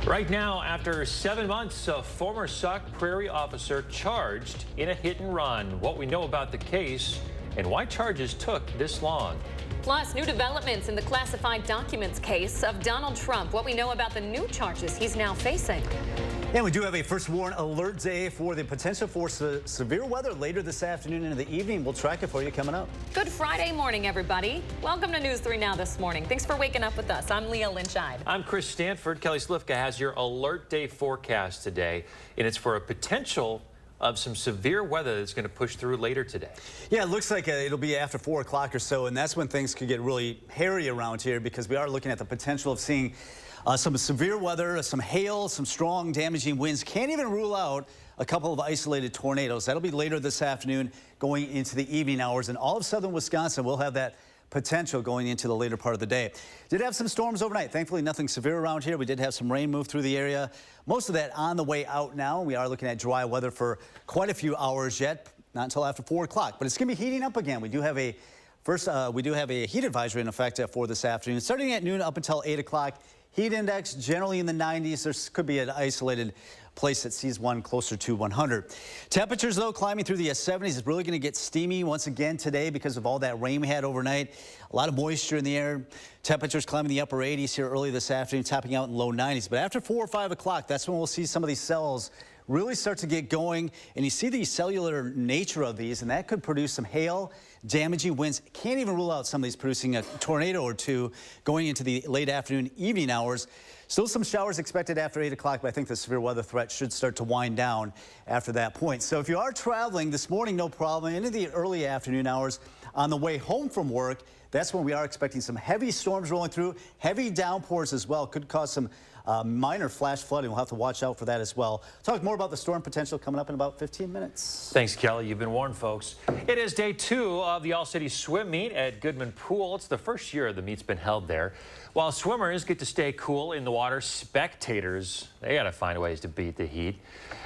Right now, after 7 months, a former Sauk Prairie officer charged in a hit and run. What we know about the case and why charges took this long. Plus, new developments in the classified documents case of Donald Trump. What we know about the new charges he's now facing. And we do have a first warn alert day for the potential for severe weather later this afternoon into the evening. We'll track it for you coming up. Good Friday morning, everybody. Welcome to News 3 Now this morning. Thanks for waking up with us. I'm Leah Lynch-Ide. I'm Chris Stanford. Kelly Slifka has your alert day forecast today, and it's for a potential of some severe weather that's going to push through later today. Yeah, it looks like it'll be after 4 o'clock or so, and that's when things could get really hairy around here because we are looking at the potential of seeing some severe weather, some hail, some strong damaging winds. Can't even rule out a couple of isolated tornadoes. That'll be later this afternoon going into the evening hours. And all of southern Wisconsin will have that potential going into the later part of the day. Did have some storms overnight. Thankfully, nothing severe around here. We did have some rain move through the area. Most of that on the way out now. We are looking at dry weather for quite a few hours yet, not until after 4 o'clock. But it's going to be heating up again. We do have a heat advisory in effect for this afternoon, starting at noon up until 8 o'clock. Heat index generally in the 90s. There could be an isolated place that sees one closer to 100. Temperatures, though, climbing through the 70s. It's really going to get steamy once again today because of all that rain we had overnight. A lot of moisture in the air. Temperatures climbing the upper 80s here early this afternoon, topping out in low 90s. But after 4 or 5 o'clock, that's when we'll see some of these cells really start to get going. And you see the cellular nature of these, and that could produce some hail, damaging winds. Can't even rule out some of these producing a tornado or two going into the late afternoon, evening hours. Still some showers expected after 8 o'clock, but I think the severe weather threat should start to wind down after that point. So if you are traveling this morning, no problem. Into the early afternoon hours on the way home from work, that's when we are expecting some heavy storms rolling through, heavy downpours as well. Could cause some minor flash flooding. We'll have to watch out for that as well. Talk more about the storm potential coming up in about 15 minutes. Thanks, Kelly. You've been warned, folks. It is day 2 of the All-City Swim Meet at Goodman Pool. It's the first year the meet's been held there. While swimmers get to stay cool in the water, spectators, they got to find ways to beat the heat.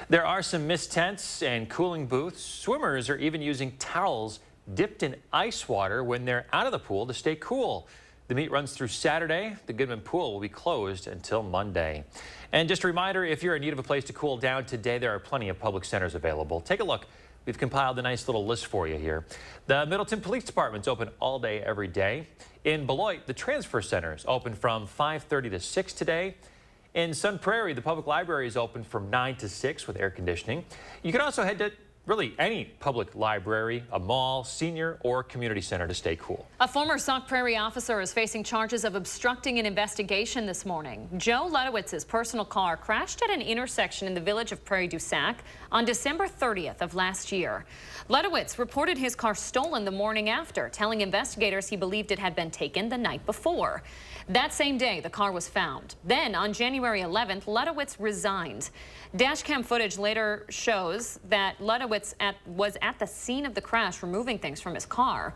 There are some mist tents and cooling booths. Swimmers are even using towels dipped in ice water when they're out of the pool to stay cool. The meet runs through Saturday. The Goodman Pool will be closed until Monday. And just a reminder, if you're in need of a place to cool down today, there are plenty of public centers available. Take a look. We've compiled a nice little list for you here. The Middleton Police Department's open all day, every day. In Beloit, the Transfer Center is open from 5:30 to 6 today. In Sun Prairie, the public library is open from 9 to 6 with air conditioning. You can also head to really any public library, a mall, senior, or community center to stay cool. A former Sauk Prairie officer is facing charges of obstructing an investigation this morning. Joe Ludowitz's personal car crashed at an intersection in the village of Prairie du Sac on December 30th of last year. Ludowitz reported his car stolen the morning after, telling investigators he believed it had been taken the night before. That same day, the car was found. Then, on January 11th, Ludowitz resigned. Dashcam footage later shows that Ludowitz was at the scene of the crash, removing things from his car.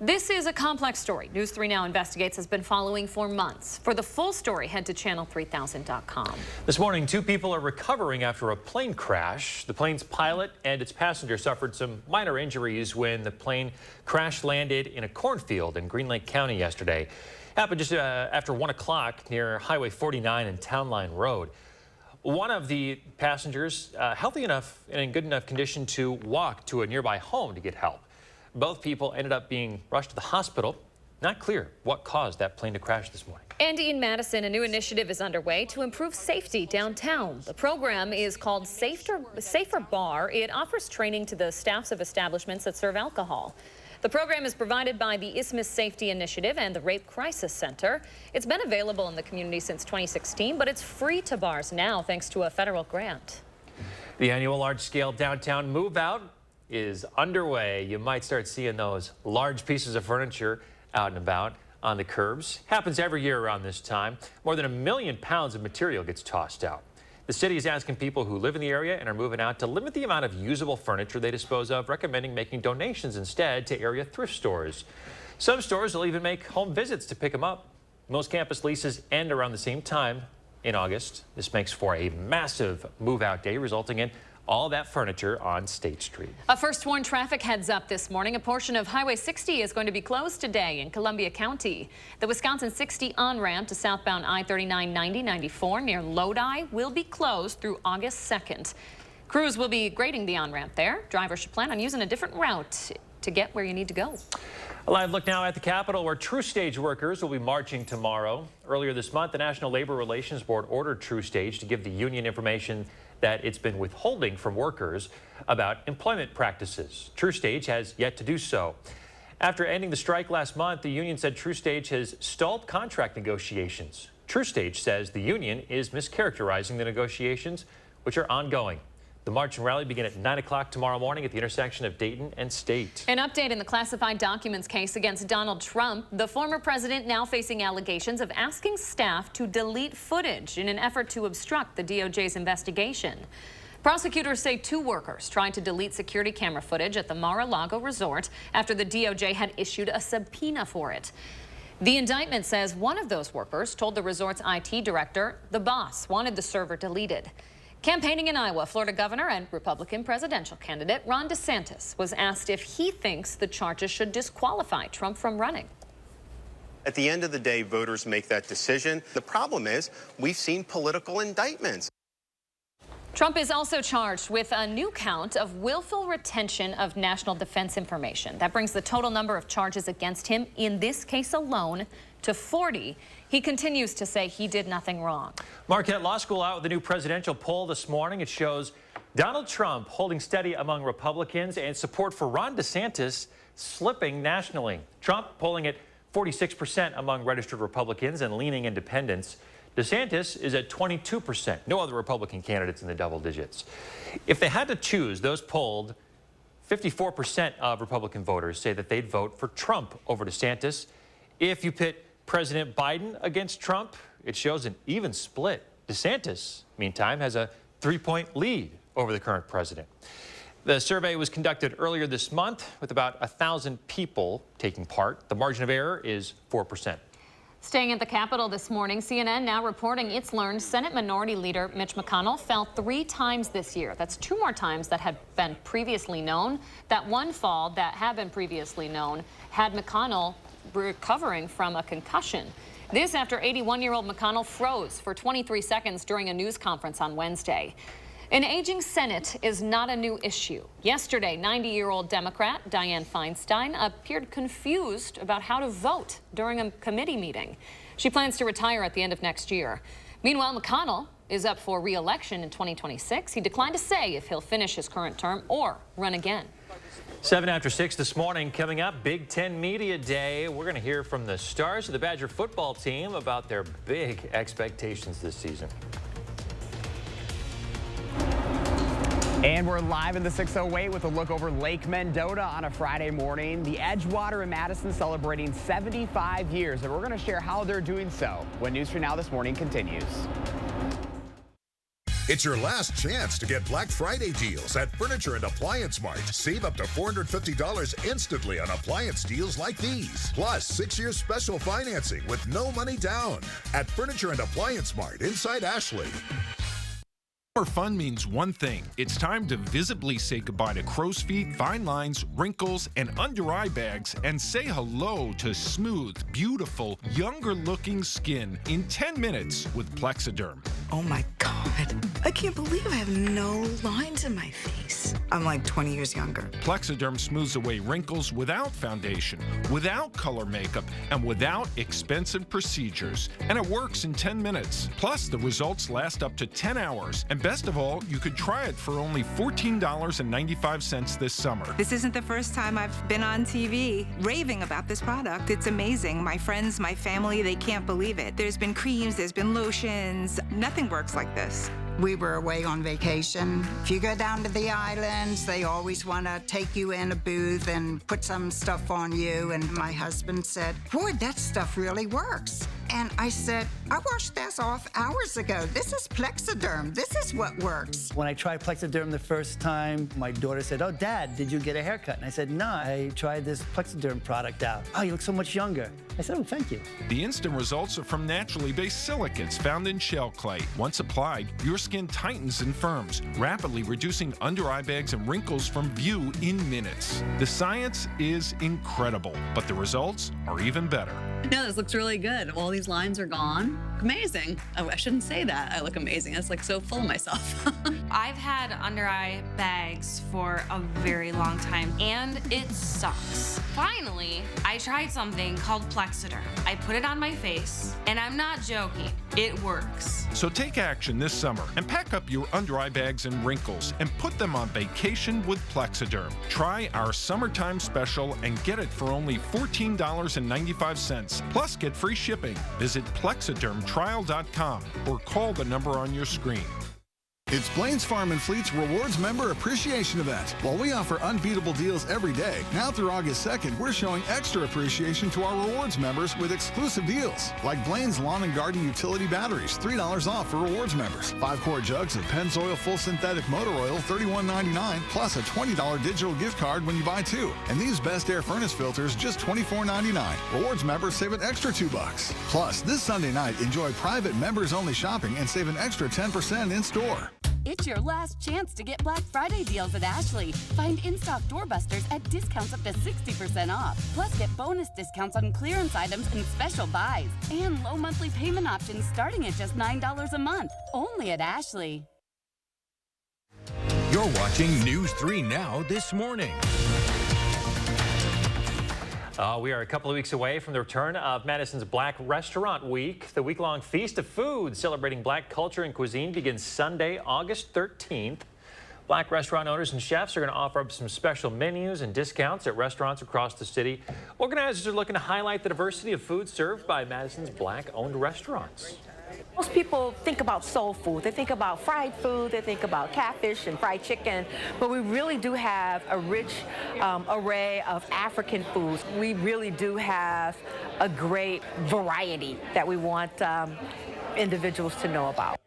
This is a complex story. News 3 Now Investigates has been following for months. For the full story, head to channel3000.com. This morning, 2 people are recovering after a plane crash. The plane's pilot and its passenger suffered some minor injuries when the plane crash landed in a cornfield in Green Lake County yesterday. Happened just after 1 o'clock near Highway 49 and Town Line Road. One of the passengers healthy enough and in good enough condition to walk to a nearby home to get help. Both people ended up being rushed to the hospital. Not clear what caused that plane to crash this morning. And in Madison, a new initiative is underway to improve safety downtown. The program is called Safer Bar. It offers training to the staffs of establishments that serve alcohol. The program is provided by the Isthmus Safety Initiative and the Rape Crisis Center. It's been available in the community since 2016, but it's free to bars now thanks to a federal grant. The annual large-scale downtown move-out is underway. You might start seeing those large pieces of furniture out and about on the curbs. Happens every year around this time. More than 1 million pounds of material gets tossed out. The city is asking people who live in the area and are moving out to limit the amount of usable furniture they dispose of, recommending making donations instead to area thrift stores. Some stores will even make home visits to pick them up. Most campus leases end around the same time in August. This makes for a massive move-out day, resulting in all that furniture on State Street. A first warn traffic heads up this morning. A portion of Highway 60 is going to be closed today in Columbia County. The Wisconsin 60 on-ramp to southbound I-39-90-94 near Lodi will be closed through August 2nd. Crews will be grading the on-ramp there. Drivers should plan on using a different route to get where you need to go. A live look now at the Capitol, where TruStage workers will be marching tomorrow. Earlier this month, the National Labor Relations Board ordered TruStage to give the union information that it's been withholding from workers about employment practices. TruStage has yet to do so. After ending the strike last month, the union said TruStage has stalled contract negotiations. TruStage says the union is mischaracterizing the negotiations, which are ongoing. The march and rally begin at 9 o'clock tomorrow morning at the intersection of Dayton and State. An update in the classified documents case against Donald Trump. The former president now facing allegations of asking staff to delete footage in an effort to obstruct the DOJ's investigation. Prosecutors say 2 workers tried to delete security camera footage at the Mar-a-Lago resort after the DOJ had issued a subpoena for it. The indictment says one of those workers told the resort's IT director the boss wanted the server deleted. Campaigning in Iowa, Florida Governor and Republican presidential candidate Ron DeSantis was asked if he thinks the charges should disqualify Trump from running. At the end of the day, voters make that decision. The problem is we've seen political indictments. Trump is also charged with a new count of willful retention of national defense information. That brings the total number of charges against him in this case alone to 40. He continues to say he did nothing wrong. Marquette Law School out with a new presidential poll this morning. It shows Donald Trump holding steady among Republicans and support for Ron DeSantis slipping nationally. Trump polling at 46% among registered Republicans and leaning independents. DeSantis is at 22%. No other Republican candidates in the double digits. If they had to choose, those polled, 54% of Republican voters say that they'd vote for Trump over DeSantis. If you pit President Biden against Trump, it shows an even split. DeSantis, meantime, has a 3-point lead over the current president. The survey was conducted earlier this month with about 1,000 people taking part. The margin of error is 4%. Staying at the Capitol this morning, CNN now reporting it's learned Senate Minority Leader Mitch McConnell fell 3 times this year. That's 2 more times that had been previously known. That one fall that had been previously known had McConnell recovering from a concussion. This after 81-year-old McConnell froze for 23 seconds during a news conference on Wednesday. An aging Senate is not a new issue. Yesterday, 90-year-old Democrat Dianne Feinstein appeared confused about how to vote during a committee meeting. She plans to retire at the end of next year. Meanwhile, McConnell is up for re-election in 2026. He declined to say if he'll finish his current term or run again. 7 after 6 this morning. Coming up, Big Ten Media Day. We're going to hear from the stars of the Badger football team about their big expectations this season. And we're live in the 608 with a look over Lake Mendota on a Friday morning. The Edgewater in Madison celebrating 75 years, and we're going to share how they're doing so when News 3 Now this morning continues. It's your last chance to get Black Friday deals at Furniture and Appliance Mart. Save up to $450 instantly on appliance deals like these. Plus, 6 years special financing with no money down at Furniture and Appliance Mart inside Ashley. More fun means one thing. It's time to visibly say goodbye to crow's feet, fine lines, wrinkles, and under-eye bags, and say hello to smooth, beautiful, younger-looking skin in 10 minutes with Plexiderm. Oh my God, I can't believe I have no lines in my face. I'm like 20 years younger. Plexiderm smooths away wrinkles without foundation, without color makeup, and without expensive procedures. And it works in 10 minutes. Plus, the results last up to 10 hours. And best of all, you could try it for only $14.95 this summer. This isn't the first time I've been on TV raving about this product. It's amazing. My friends, my family, they can't believe it. There's been creams, there's been lotions. Nothing works like this. We were away on vacation. If you go down to the islands, they always want to take you in a booth and put some stuff on you. And my husband said, boy, that stuff really works. And I said, I washed this off hours ago. This is Plexiderm. This is what works. When I tried Plexiderm the first time, my daughter said, oh, Dad, did you get a haircut? And I said, no, I tried this Plexiderm product out. Oh, you look so much younger. I said, oh, thank you. The instant results are from naturally based silicates found in shell clay. Once applied, your skin tightens and firms, rapidly reducing under-eye bags and wrinkles from view in minutes. The science is incredible, but the results are even better. Yeah, this looks really good. All these lines are gone. Amazing. Oh, I shouldn't say that. I look amazing. It's like so full of myself. I've had under-eye bags for a very long time, and it sucks. Finally, I tried something called Plexiderm. I put it on my face, and I'm not joking. It works. So take action this summer and pack up your under-eye bags and wrinkles and put them on vacation with Plexiderm. Try our summertime special and get it for only $14.95. Plus, get free shipping. Visit plexidermtrial.com or call the number on your screen. It's Blain's Farm and Fleet's Rewards Member Appreciation Event. While we offer unbeatable deals every day, now through August 2nd, we're showing extra appreciation to our rewards members with exclusive deals. Like Blain's Lawn and Garden Utility Batteries, $3 off for rewards members. 5-quart jugs of Pennzoil Full Synthetic Motor Oil, $31.99, plus a $20 digital gift card when you buy 2. And these Best Air Furnace filters, just $24.99. Rewards members save an extra $2. Plus, this Sunday night, enjoy private members-only shopping and save an extra 10% in store. It's your last chance to get Black Friday deals at Ashley. Find in-stock doorbusters at discounts up to 60% off. Plus, get bonus discounts on clearance items and special buys. And low monthly payment options starting at just $9 a month. Only at Ashley. You're watching News 3 Now this morning. We are a couple of weeks away from the return of Madison's Black Restaurant Week. The week-long feast of food celebrating black culture and cuisine begins Sunday, August 13th. Black restaurant owners and chefs are going to offer up some special menus and discounts at restaurants across the city. Organizers are looking to highlight the diversity of food served by Madison's black-owned restaurants. Most people think about soul food. They think about fried food. They think about catfish and fried chicken. But we really do have a rich array of African foods. We really do have a great variety that we want individuals to know about.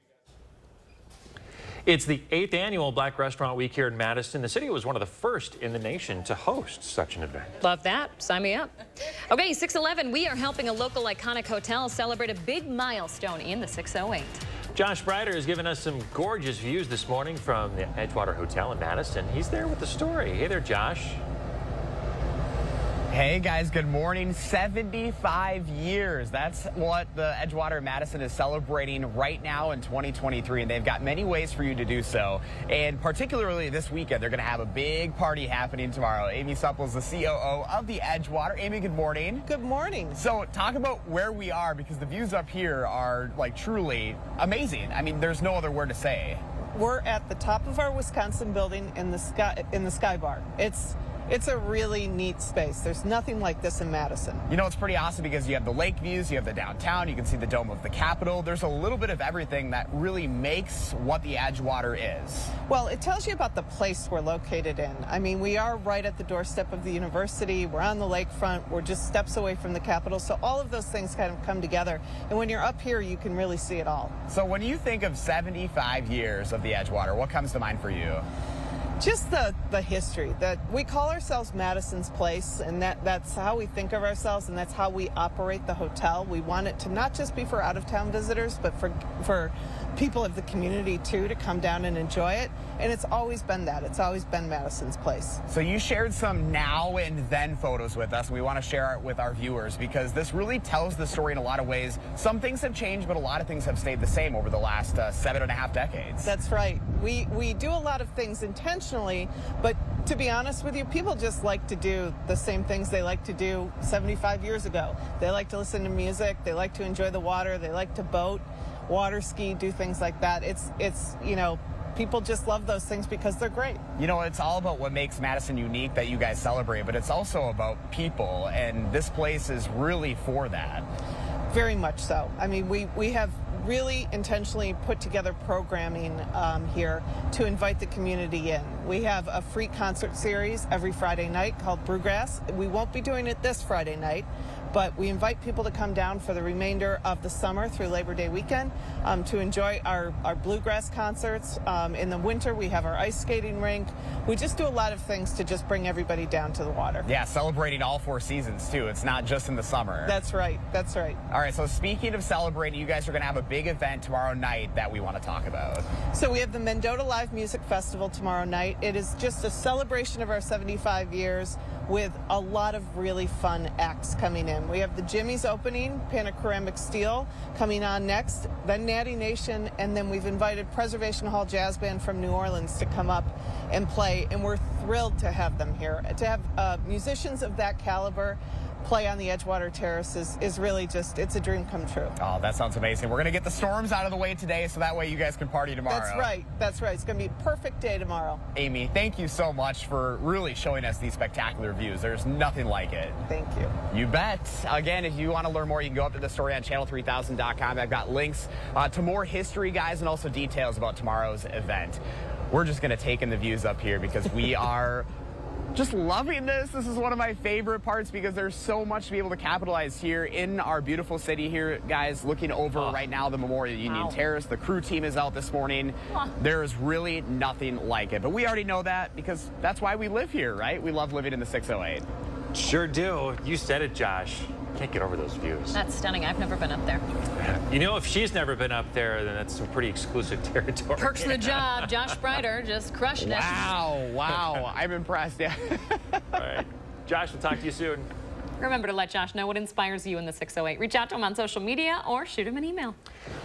It's the 8th annual Black Restaurant Week here in Madison. The city was one of the first in the nation to host such an event. Love that. Sign me up. Okay, 611, we are helping a local iconic hotel celebrate a big milestone in the 608. Josh Breider has given us some gorgeous views this morning from the Edgewater Hotel in Madison. He's there with the story. Hey there, Josh. Hey guys, good morning. 75 years. That's what the Edgewater Madison is celebrating right now in 2023, and they've got many ways for you to do so. And particularly this weekend, they're going to have a big party happening tomorrow. Amy Supple is the COO of the Edgewater. Amy, good morning. Good morning. So talk about where we are, because the views up here are like truly amazing. I mean, there's no other word to say. We're at the top of our Wisconsin building in the Sky Bar. It's a really neat space. There's nothing like this in Madison. You know, it's pretty awesome because you have the lake views, you have the downtown, you can see the dome of the Capitol. There's a little bit of everything that really makes what the Edgewater is. Well, it tells you about the place we're located in. I mean, we are right at the doorstep of the university. We're on the lakefront. We're just steps away from the Capitol. So all of those things kind of come together. And when you're up here, you can really see it all. So when you think of 75 years of the Edgewater, what comes to mind for you? Just the history that we call ourselves Madison's Place, and that's how we think of ourselves, and that's how we operate the hotel. We want it to not just be for out-of-town visitors, but for people of the community too, to come down and enjoy it. And it's always been that. It's always been Madison's Place. So you shared some now and then photos with us. We want to share it with our viewers because this really tells the story in a lot of ways. Some things have changed, but a lot of things have stayed the same over the last 7.5 decades. That's right. We do a lot of things intentionally, but to be honest with you, people just like to do the same things they like to do 75 years ago. They like to listen to music. They like to enjoy the water. They like to boat, water ski, do things like that. It's you know, people just love those things because they're great. You know, it's all about what makes Madison unique that you guys celebrate, but it's also about people, and this place is really for that. Very much so. I mean, we have really intentionally put together programming here to invite the community in. We have a free concert series every Friday night called Brewgrass. We won't be doing it this Friday night, but we invite people to come down for the remainder of the summer through Labor Day weekend to enjoy our bluegrass concerts. In the winter, we have our ice skating rink. We just do a lot of things to just bring everybody down to the water. Yeah, celebrating all 4 seasons, too. It's not just in the summer. That's right. That's right. All right, so speaking of celebrating, you guys are going to have a big event tomorrow night that we want to talk about. So we have the Mendota Live Music Festival tomorrow night. It is just a celebration of our 75 years with a lot of really fun acts coming in. We have the Jimmy's opening, Panaceramic Steel, coming on next, then Natty Nation, and then we've invited Preservation Hall Jazz Band from New Orleans to come up and play, and we're thrilled to have them here. To have musicians of that caliber play on the Edgewater Terrace is really just, it's a dream come true. Oh, that sounds amazing. We're going to get the storms out of the way today so that way you guys can party tomorrow. That's right. That's right. It's going to be a perfect day tomorrow. Amy, thank you so much for really showing us these spectacular views. There's nothing like it. Thank you. You bet. Again, if you want to learn more, you can go up to the story on channel3000.com. I've got links to more history, guys, and also details about tomorrow's event. We're just going to take in the views up here because we are just loving this. This is one of my favorite parts because there's so much to be able to capitalize here in our beautiful city here, guys. Looking over right now the Memorial Union Terrace. The crew team is out this morning. There is really nothing like it. But we already know that because that's why we live here, right? We love living in the 608. Sure do. You said it, Josh. Can't get over those views. That's stunning. I've never been up there. You know, if she's never been up there, then that's some pretty exclusive territory. Perks of the job. Josh Breider just crushing it. Wow. I'm impressed. Yeah. All right. Josh, we'll talk to you soon. Remember to let Josh know what inspires you in the 608. Reach out to him on social media or shoot him an email.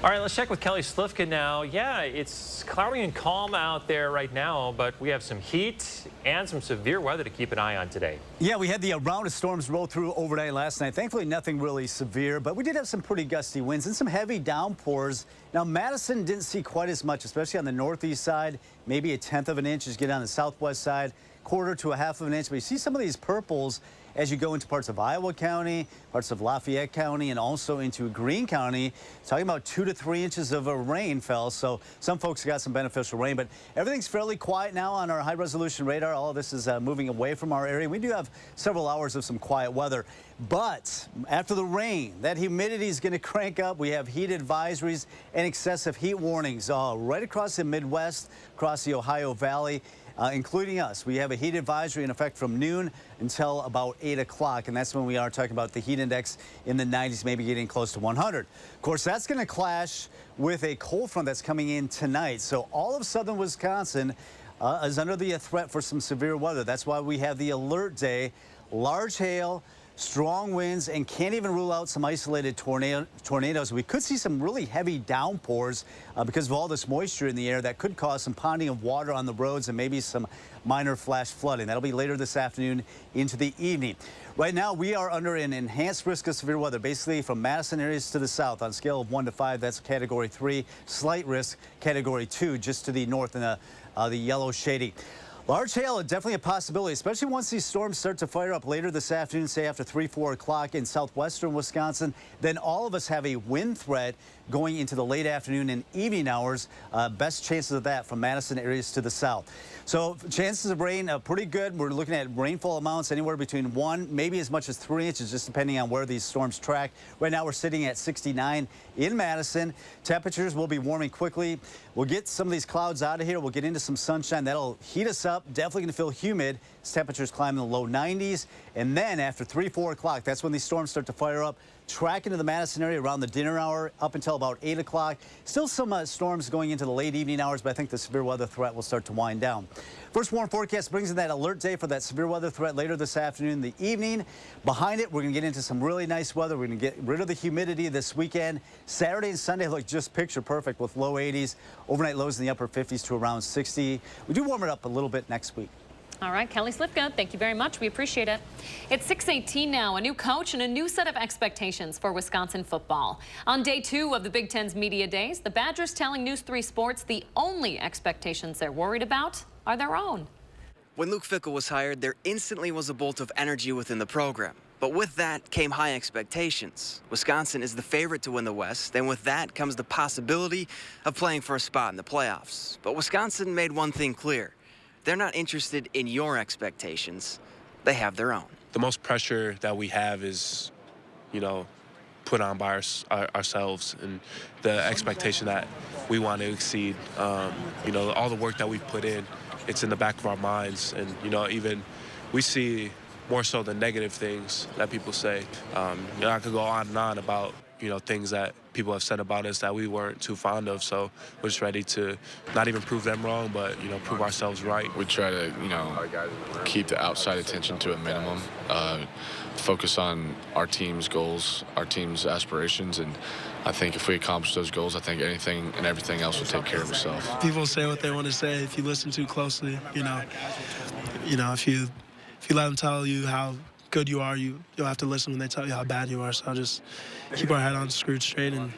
All right, let's check with Kelly Slifka now. Yeah, it's cloudy and calm out there right now, but we have some heat and some severe weather to keep an eye on today. Yeah, we had the round of storms roll through overnight last night. Thankfully, nothing really severe, but we did have some pretty gusty winds and some heavy downpours. Now, Madison didn't see quite as much, especially on the northeast side, maybe 1/10 of an inch as you get on the southwest side, 1/4 to 1/2 of an inch. But you see some of these purples as you go into parts of Iowa County, parts of Lafayette County, and also into Greene County. Talking about 2 to 3 inches of rain fell, so some folks got some beneficial rain, but everything's fairly quiet now on our high-resolution radar. All of this is moving away from our area. We do have several hours of some quiet weather, but after the rain, that humidity is going to crank up. We have heat advisories and excessive heat warnings right across the Midwest, across the Ohio Valley. Including us. We have a heat advisory in effect from noon until about 8 o'clock, and that's when we are talking about the heat index in the 90s, maybe getting close to 100. Of course, that's going to clash with a cold front that's coming in tonight. So all of southern Wisconsin is under the threat for some severe weather. That's why we have the alert day, large hail, strong winds, and can't even rule out some isolated tornadoes. We could see some really heavy downpours because of all this moisture in the air that could cause some ponding of water on the roads and maybe some minor flash flooding. That'll be later this afternoon into the evening. Right now, we are under an enhanced risk of severe weather, basically from Madison areas to the south. On a scale of 1 to 5, that's Category 3. Slight risk, Category 2, just to the north in the yellow shading. Large hail is definitely a possibility, especially once these storms start to fire up later this afternoon, say after 3, 4 o'clock in southwestern Wisconsin. Then all of us have a wind threat going into the late afternoon and evening hours. Best chances of that from Madison areas to the south. So chances of rain are pretty good. We're looking at rainfall amounts anywhere between 1, maybe as much as 3 inches, just depending on where these storms track. Right now we're sitting at 69 in Madison. Temperatures will be warming quickly. We'll get some of these clouds out of here. We'll get into some sunshine. That'll heat us up. Definitely going to feel humid. Temperatures climb in the low 90s. And then after 3, 4 o'clock, that's when these storms start to fire up. Track into the Madison area around the dinner hour up until about 8 o'clock. Still some storms going into the late evening hours, but I think the severe weather threat will start to wind down. First warn forecast brings in that alert day for that severe weather threat later this afternoon in the evening. Behind it, we're going to get into some really nice weather. We're going to get rid of the humidity this weekend. Saturday and Sunday look just picture perfect with low 80s. Overnight lows in the upper 50s to around 60. We do warm it up a little bit next week. All right, Kelly Slifka, thank you very much. We appreciate it. It's 6:18 now, a new coach and a new set of expectations for Wisconsin football. On day 2 of the Big Ten's Media Days, the Badgers telling News 3 Sports the only expectations they're worried about are their own. When Luke Fickell was hired, there instantly was a bolt of energy within the program. But with that came high expectations. Wisconsin is the favorite to win the West, and with that comes the possibility of playing for a spot in the playoffs. But Wisconsin made one thing clear. They're not interested in your expectations. They have their own. The most pressure that we have is you know, put on by ourselves, and the expectation that we want to exceed. You know, all the work that we've put in, it's in the back of our minds, and you know, even we see more so the negative things that people say. You know, I could go on and on about, you know, things that people have said about us that we weren't too fond of. So we're just ready to not even prove them wrong, but, you know, prove ourselves right. We try to, you know, keep the outside attention to a minimum, focus on our team's goals, our team's aspirations, and I think if we accomplish those goals, I think anything and everything else will take care of itself. People say what they want to say if you listen too closely. You know, if you let them tell you how good you are, you'll have to listen when they tell you how bad you are. So I'll just keep our head on screwed straight and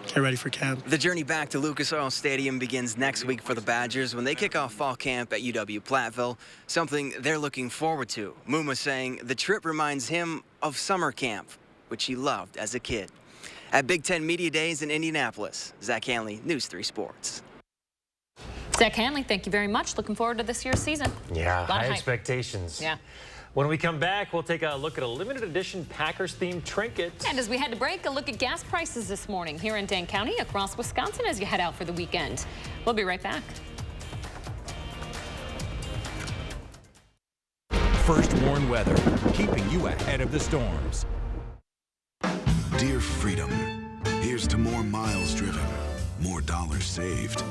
get ready for camp. The journey back to Lucas Oil Stadium begins next week for the Badgers when they kick off fall camp at UW-Platteville, something they're looking forward to. Muma saying the trip reminds him of summer camp, which he loved as a kid. At Big Ten Media Days in Indianapolis, Zach Hanley, News 3 Sports. Zach Hanley, thank you very much. Looking forward to this year's season. Yeah, high expectations. Yeah. When we come back, we'll take a look at a limited edition Packers-themed trinket. And as we head to break, a look at gas prices this morning here in Dane County, across Wisconsin as you head out for the weekend. We'll be right back. First Warn Weather, keeping you ahead of the storms. Dear Freedom, here's to more miles driven, more dollars saved,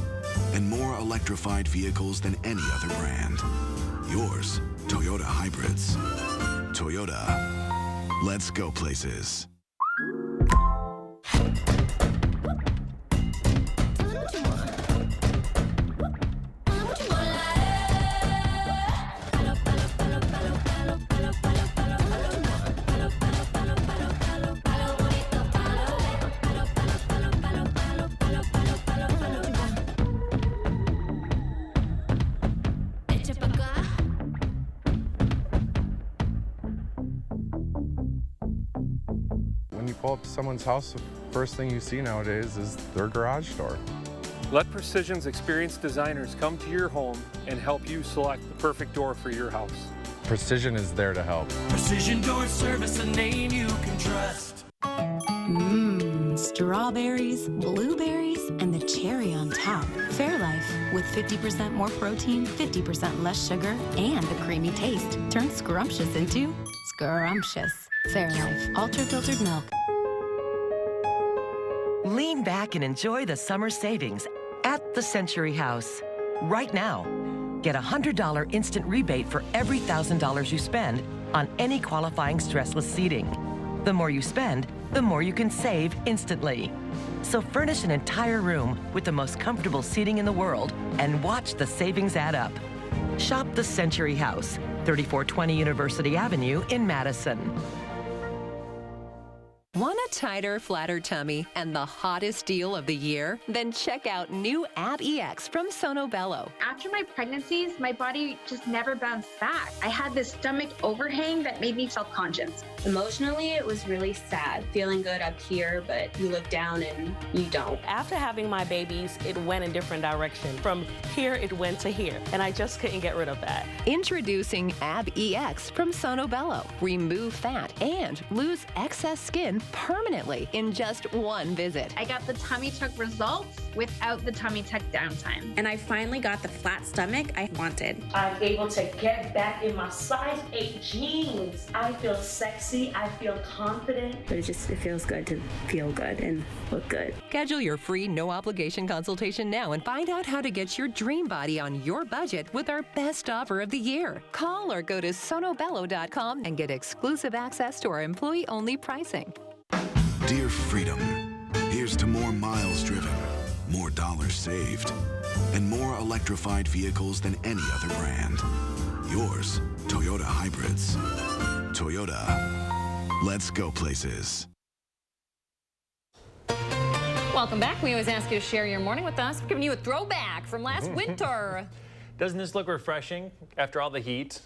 and more electrified vehicles than any other brand. Yours, Toyota Hybrids. Toyota, let's go places. When you pull up to someone's house, the first thing you see nowadays is their garage door. Let Precision's experienced designers come to your home and help you select the perfect door for your house. Precision is there to help. Precision Door Service, a name you can trust. Strawberries, blueberries, and the cherry on top. Fairlife, with 50% more protein, 50% less sugar, and the creamy taste, turns scrumptious into scrumptious. Fairlife, ultra-filtered milk. Lean back and enjoy the summer savings at the Century House. Right now, get a $100 instant rebate for every $1,000 you spend on any qualifying stressless seating. The more you spend, the more you can save instantly. So furnish an entire room with the most comfortable seating in the world and watch the savings add up. Shop the Century House, 3420 University Avenue in Madison. Want a tighter, flatter tummy and the hottest deal of the year? Then check out new Ab EX from Sono Bello. After my pregnancies, my body just never bounced back. I had this stomach overhang that made me self-conscious. Emotionally, it was really sad. Feeling good up here, but you look down and you don't. After having my babies, it went a different direction. From here, it went to here, and I just couldn't get rid of that. Introducing Ab EX from Sono Bello. Remove fat and lose excess skin permanently in just one visit. I got the tummy tuck results without the tummy tuck downtime. And I finally got the flat stomach I wanted. I'm able to get back in my size 8 jeans. I feel sexy, I feel confident. But it feels good to feel good and look good. Schedule your free no-obligation consultation now and find out how to get your dream body on your budget with our best offer of the year. Call or go to sonobello.com and get exclusive access to our employee-only pricing. Dear Freedom, here's to more miles driven, more dollars saved, and more electrified vehicles than any other brand. Yours, Toyota Hybrids. Toyota, let's go places. Welcome back. We always ask you to share your morning with us. We're giving you a throwback from last winter. Doesn't this look refreshing after all the heat?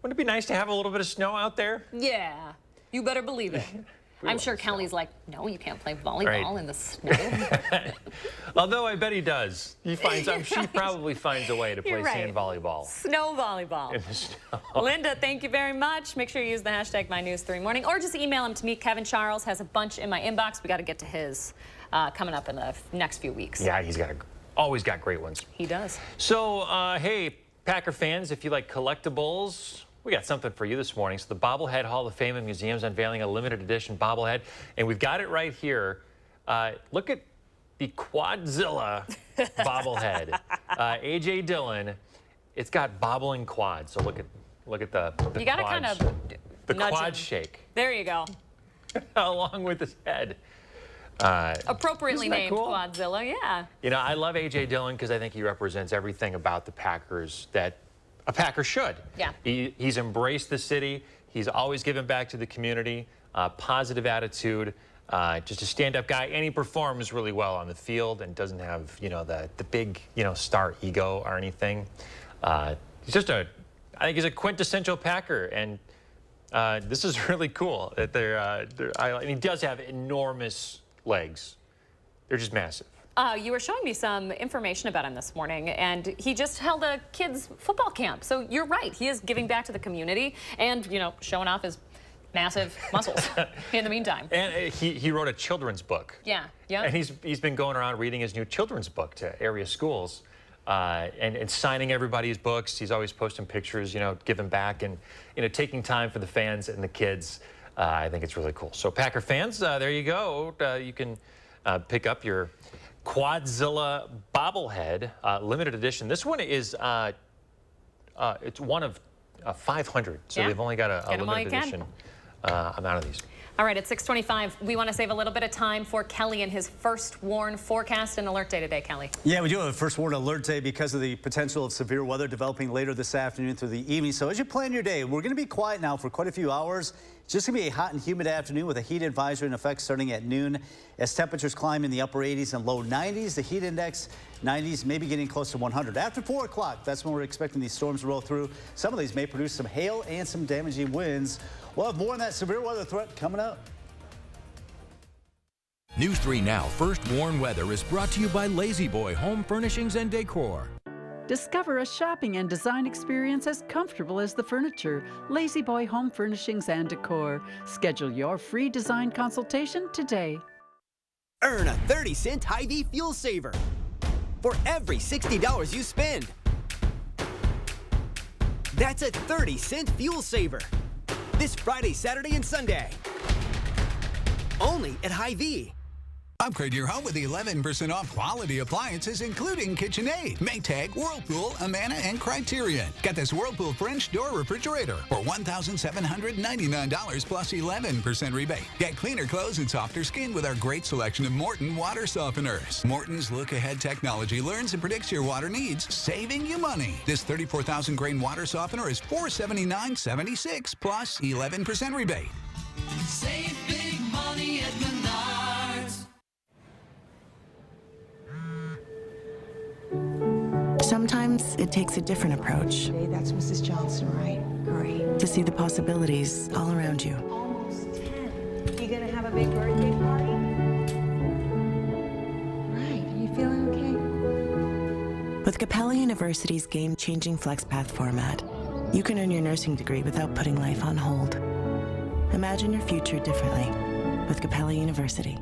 Wouldn't it be nice to have a little bit of snow out there? Yeah, you better believe it. I'm sure Kelly's like, no, you can't play volleyball in the snow. Although I bet he does. She probably finds a way to play sand volleyball. Snow volleyball. In the snow. Linda, thank you very much. Make sure you use the hashtag MyNews3Morning, or just email him to me. Kevin Charles has a bunch in my inbox. We got to get to his coming up in the next few weeks. Yeah, he's always got great ones. He does. So, hey, Packer fans, if you like collectibles, we got something for you this morning. So the Bobblehead Hall of Fame and Museum's unveiling a limited edition bobblehead, and we've got it right here. Look at the Quadzilla bobblehead. A.J. Dillon. It's got bobbling quads. So look at the you got to kind of the nudge quad him. shake. There you go. Along with his head. Appropriately named cool? Quadzilla, yeah. You know, I love A.J. Dillon because I think he represents everything about the Packers that a Packer should. Yeah. He's embraced the city. He's always given back to the community. Positive attitude. Just a stand-up guy, and he performs really well on the field and doesn't have, you know, the big, you know, star ego or anything. He's just I think he's a quintessential Packer, and this is really cool that and he does have enormous legs. They're just massive. You were showing me some information about him this morning, and he just held a kids' football camp. So you're right. He is giving back to the community and, you know, showing off his massive muscles in the meantime. And he wrote a children's book. Yeah, yeah. And he's been going around reading his new children's book to area schools and signing everybody's books. He's always posting pictures, you know, giving back and, you know, taking time for the fans and the kids. I think it's really cool. So Packer fans, there you go. You can pick up your Quadzilla bobblehead, limited edition. This one is it's one of 500, so they've only got a limited edition amount of these. All right, at 6:25, we want to save a little bit of time for Kelly and his first warn forecast and alert day today, Kelly. Yeah, we do have a first warn alert day because of the potential of severe weather developing later this afternoon through the evening. So as you plan your day, we're going to be quiet now for quite a few hours. It's just going to be a hot and humid afternoon with a heat advisory in effect starting at noon. As temperatures climb in the upper 80s and low 90s, the heat index 90s, maybe getting close to 100. After 4 o'clock, that's when we're expecting these storms to roll through. Some of these may produce some hail and some damaging winds. We'll have more on that severe weather threat coming up. News 3 Now First Warn Weather is brought to you by Lazy Boy Home Furnishings and Decor. Discover a shopping and design experience as comfortable as the furniture. Lazy Boy Home Furnishings and Decor. Schedule your free design consultation today. Earn a 30-cent Hy-Vee fuel saver for every $60 you spend. That's a 30-cent fuel saver this Friday, Saturday, and Sunday. Only at Hy-Vee. Upgrade your home with 11% off quality appliances, including KitchenAid, Maytag, Whirlpool, Amana, and Criterion. Get this Whirlpool French door refrigerator for $1,799 plus 11% rebate. Get cleaner clothes and softer skin with our great selection of Morton water softeners. Morton's look-ahead technology learns and predicts your water needs, saving you money. This 34,000 grain water softener is $479.76 plus 11% rebate. Save big money at Menards. Sometimes it takes a different approach. That's Mrs. Johnson, right? Great. To see the possibilities all around you. Almost 10. You gonna have a big birthday party? Right. Are you feeling okay? With Capella University's game-changing FlexPath format, you can earn your nursing degree without putting life on hold. Imagine your future differently with Capella University.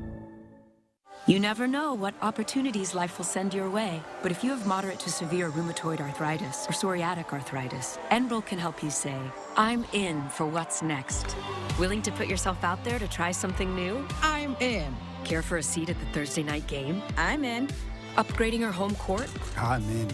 You never know what opportunities life will send your way. But if you have moderate to severe rheumatoid arthritis or psoriatic arthritis, Enbrel can help you say, I'm in for what's next. Willing to put yourself out there to try something new? I'm in. Care for a seat at the Thursday night game? I'm in. Upgrading your home court? I'm in.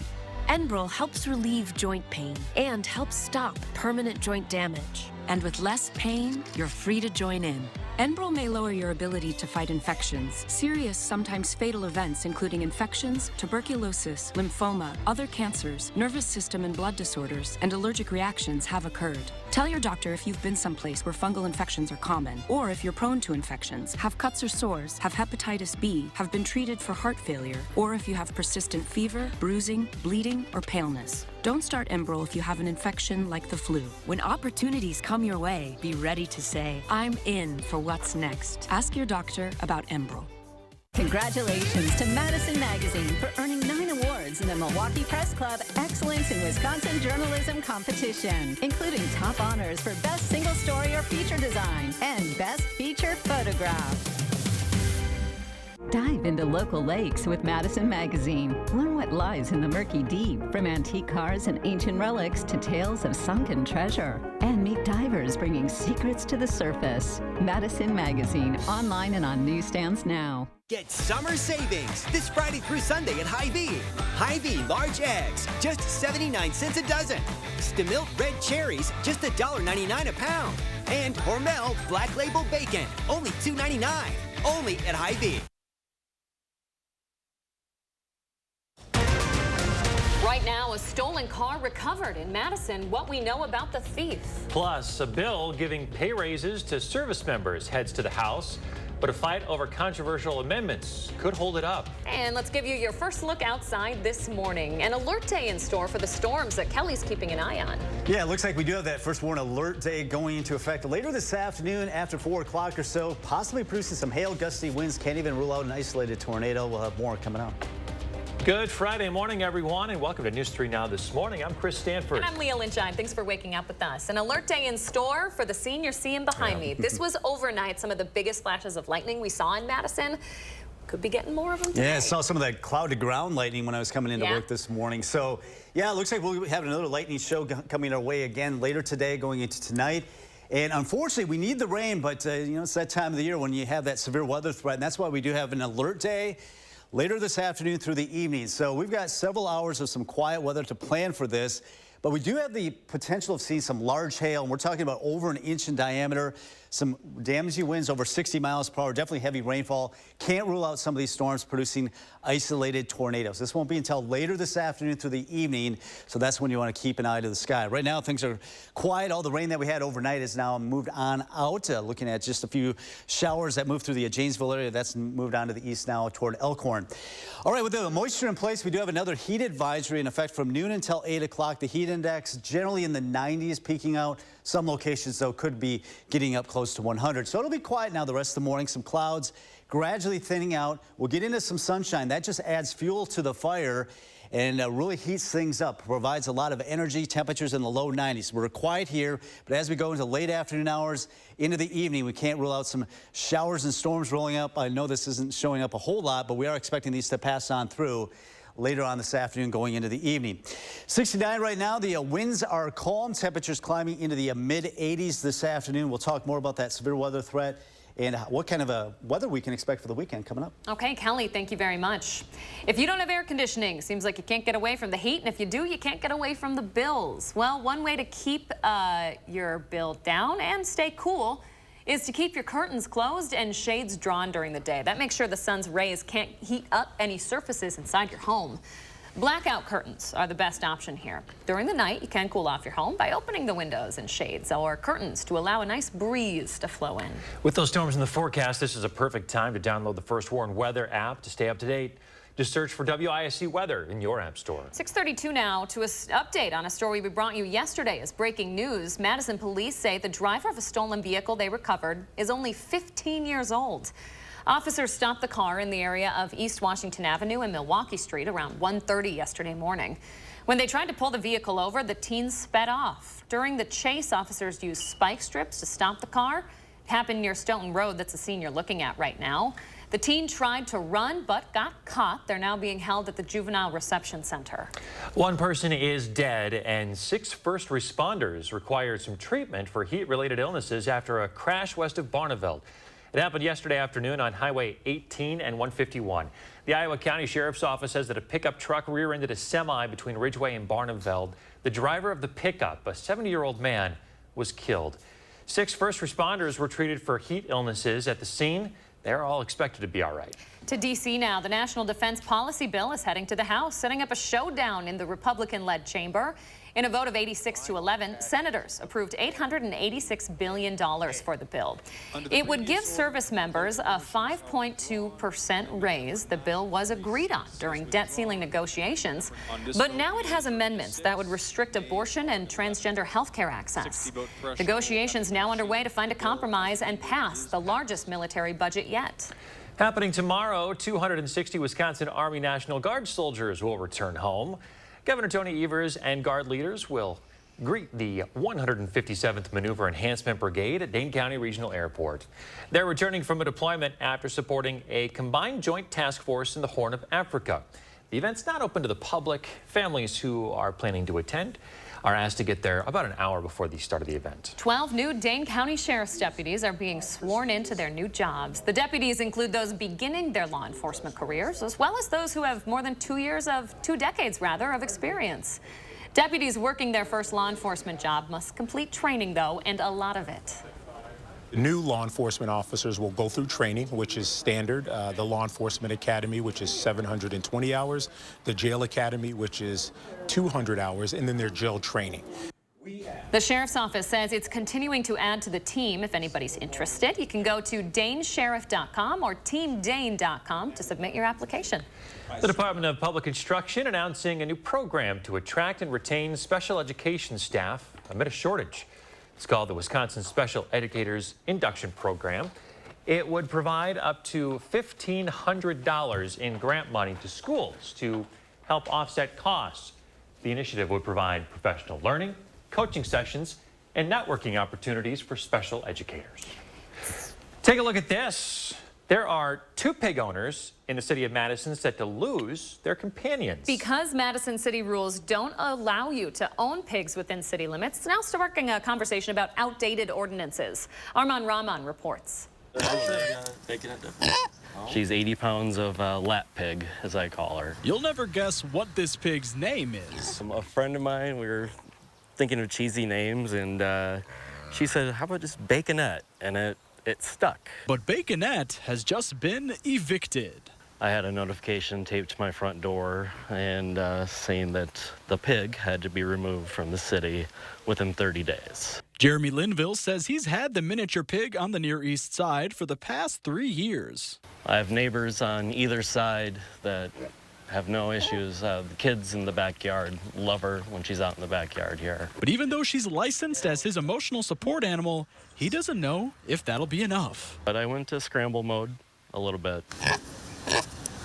Enbrel helps relieve joint pain and helps stop permanent joint damage. And with less pain, you're free to join in. Enbrel may lower your ability to fight infections, serious, sometimes fatal events including infections, tuberculosis, lymphoma, other cancers, nervous system and blood disorders, and allergic reactions have occurred. Tell your doctor if you've been someplace where fungal infections are common, or if you're prone to infections, have cuts or sores, have hepatitis B, have been treated for heart failure, or if you have persistent fever, bruising, bleeding, or paleness. Don't start Enbrel if you have an infection like the flu. When opportunities come your way, be ready to say, I'm in for what's next. Ask your doctor about Enbrel. Congratulations to Madison Magazine for earning 9 awards in the Milwaukee Press Club Excellence in Wisconsin Journalism Competition, including top honors for Best Single Story or Feature Design and Best Feature Photograph. Dive into local lakes with Madison Magazine. Learn what lies in the murky deep, from antique cars and ancient relics to tales of sunken treasure. And meet divers bringing secrets to the surface. Madison Magazine, online and on newsstands now. Get summer savings this Friday through Sunday at Hy-Vee. Hy-Vee large eggs, just 79 cents a dozen. Stamilt red cherries, just $1.99 a pound. And Hormel Black Label bacon, only $2.99. Only at Hy-Vee. Right now, a stolen car recovered in Madison. What we know about the thief. Plus, a bill giving pay raises to service members heads to the House, but a fight over controversial amendments could hold it up. And let's give you your first look outside this morning. An alert day in store for the storms that Kelly's keeping an eye on. Yeah, it looks like we do have that first warn alert day going into effect later this afternoon after 4 o'clock or so, possibly producing some hail, gusty winds. Can't even rule out an isolated tornado. We'll have more coming up. Good Friday morning, everyone, and welcome to News 3 Now this morning. I'm Chris Stanford. And I'm Leah Lynchine. Thanks for waking up with us. An alert day in store for the scene you're seeing behind me. This was overnight some of the biggest flashes of lightning we saw in Madison. Could be getting more of them today. Yeah, I saw some of that cloud-to-ground lightning when I was coming into work this morning. So, yeah, it looks like we'll have another lightning show coming our way again later today, going into tonight. And unfortunately, we need the rain, but, you know, it's that time of the year when you have that severe weather threat, and that's why we do have an alert day later this afternoon through the evening. So we've got several hours of some quiet weather to plan for this, but we do have the potential of seeing some large hail, and we're talking about over 1 inch in diameter, some damaging winds over 60 miles per hour, definitely heavy rainfall. Can't rule out some of these storms producing isolated tornadoes. This won't be until later this afternoon through the evening, so that's when you want to keep an eye to the sky. Right now, things are quiet. All the rain that we had overnight is now moved on out. Looking at just a few showers that moved through the Janesville area. That's moved on to the east now toward Elkhorn. All right, with the moisture in place, we do have another heat advisory in effect from noon until 8 o'clock. The heat index generally in the 90s, peaking out. Some locations, though, could be getting up close to 100. So it'll be quiet now the rest of the morning. Some clouds gradually thinning out. We'll get into some sunshine. That just adds fuel to the fire and really heats things up, provides a lot of energy. Temperatures in the low 90s. We're quiet here, but as we go into late afternoon hours into the evening, we can't rule out some showers and storms rolling up. I know this isn't showing up a whole lot, but we are expecting these to pass on through later on this afternoon going into the evening. 69 right now. The winds are calm. Temperatures climbing into the mid-80s this afternoon. We'll talk more about that severe weather threat and what kind of weather we can expect for the weekend coming up. Okay, Kelly, thank you very much. If you don't have air conditioning, seems like you can't get away from the heat, and if you do, you can't get away from the bills. Well, one way to keep your bill down and stay cool is to keep your curtains closed and shades drawn during the day. That makes sure the sun's rays can't heat up any surfaces inside your home. Blackout curtains are the best option here. During the night, you can cool off your home by opening the windows and shades or curtains to allow a nice breeze to flow in. With those storms in the forecast, this is a perfect time to download the First Warn Weather app to stay up to date. Just search for WISC Weather in your app store. 6:32 now to an update on a story we brought you yesterday as breaking news. Madison police say the driver of a stolen vehicle they recovered is only 15 years old. Officers stopped the car in the area of East Washington Avenue and Milwaukee Street around 1:30 yesterday morning. When they tried to pull the vehicle over, the teen sped off. During the chase, officers used spike strips to stop the car. It happened near Stoughton Road. That's the scene you're looking at right now. The teen tried to run but got caught. They're now being held at the Juvenile Reception Center. One person is dead and 6 first responders required some treatment for heat-related illnesses after a crash west of Barneveld. It happened yesterday afternoon on Highway 18 and 151. The Iowa County Sheriff's Office says that a pickup truck rear-ended a semi between Ridgeway and Barneveld. The driver of the pickup, a 70-year-old man, was killed. 6 first responders were treated for heat illnesses at the scene. They're all expected to be all right. To D.C. now, the National Defense Policy Bill is heading to the House, setting up a showdown in the Republican-led chamber. In a vote of 86 to 11, senators approved $886 billion for the bill. It would give service members a 5.2% raise. The bill was agreed on during debt ceiling negotiations, but now it has amendments that would restrict abortion and transgender health care access. Negotiations now underway to find a compromise and pass the largest military budget yet. Happening tomorrow, 260 Wisconsin Army National Guard soldiers will return home. Governor Tony Evers and Guard leaders will greet the 157th Maneuver Enhancement Brigade at Dane County Regional Airport. They're returning from a deployment after supporting a combined joint task force in the Horn of Africa. The event's not open to the public. Families who are planning to attend are asked to get there about an hour before the start of the event. 12 new Dane County Sheriff's deputies are being sworn into their new jobs. The deputies include those beginning their law enforcement careers, as well as those who have more than 2 decades of experience. Deputies working their first law enforcement job must complete training, though, and a lot of it. New law enforcement officers will go through training, which is standard. The Law Enforcement Academy, which is 720 hours. The Jail Academy, which is 200 hours, and then their jail training. The Sheriff's Office says it's continuing to add to the team. If anybody's interested, you can go to danesheriff.com or teamdane.com to submit your application. The Department of Public Instruction announcing a new program to attract and retain special education staff amid a shortage. It's called the Wisconsin Special Educators Induction Program. It would provide up to $1,500 in grant money to schools to help offset costs. The initiative would provide professional learning, coaching sessions, and networking opportunities for special educators. Take a look at this. There are 2 pig owners in the city of Madison set to lose their companions. Because Madison city rules don't allow you to own pigs within city limits, it's now sparking a conversation about outdated ordinances. Arman Rahman reports. She's 80 pounds of lap pig, as I call her. You'll never guess what this pig's name is. A friend of mine, we were thinking of cheesy names, and she said, how about just Baconette? And it stuck. But Baconette has just been evicted. I had a notification taped to my front door and saying that the pig had to be removed from the city within 30 days. Jeremy Linville says he's had the miniature pig on the Near East Side for the past 3 years. I have neighbors on either side that have no issues. The kids in the backyard love her when she's out in the backyard here. But even though she's licensed as his emotional support animal, he doesn't know if that'll be enough. But I went to scramble mode a little bit.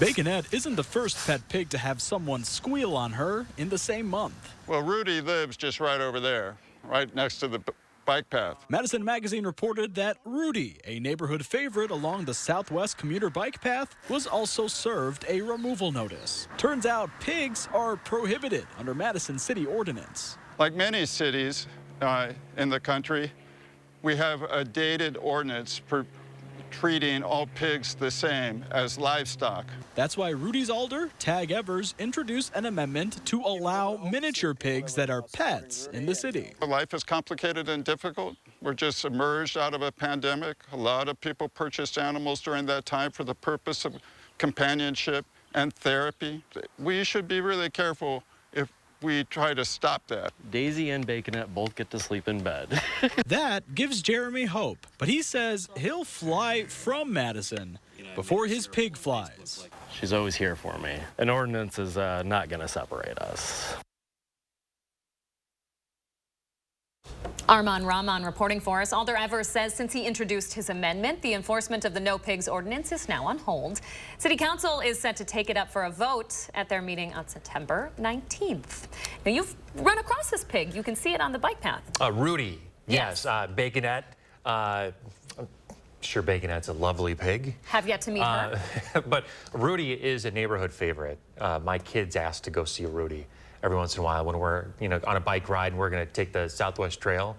Baconette isn't the first pet pig to have someone squeal on her in the same month. Well, Rudy lives just right over there, right next to the bike path. Madison Magazine reported that Rudy, a neighborhood favorite along the Southwest commuter bike path, was also served a removal notice. Turns out pigs are prohibited under Madison city ordinance. Like many cities in the country, we have a dated ordinance for treating all pigs the same as livestock. That's why Rudy's alder, Tag Evers, introduced an amendment to allow miniature pigs that are pets in the city. Life is complicated and difficult. We're just emerged out of a pandemic. A lot of people purchased animals during that time for the purpose of companionship and therapy. We should be really careful if we try to stop that. Daisy and Baconette both get to sleep in bed. That gives Jeremy hope, but he says he'll fly from Madison before his pig flies. She's always here for me. An ordinance is not going to separate us. Arman Rahman reporting for us. Alder Evers says since he introduced his amendment, the enforcement of the No Pigs ordinance is now on hold. City Council is set to take it up for a vote at their meeting on September 19th. Now, you've run across this pig. You can see it on the bike path. Rudy, yes. Baconette. I'm sure Baconette's a lovely pig. Have yet to meet her. But Rudy is a neighborhood favorite. My kids ask to go see Rudy every once in a while when we're on a bike ride and we're going to take the Southwest Trail.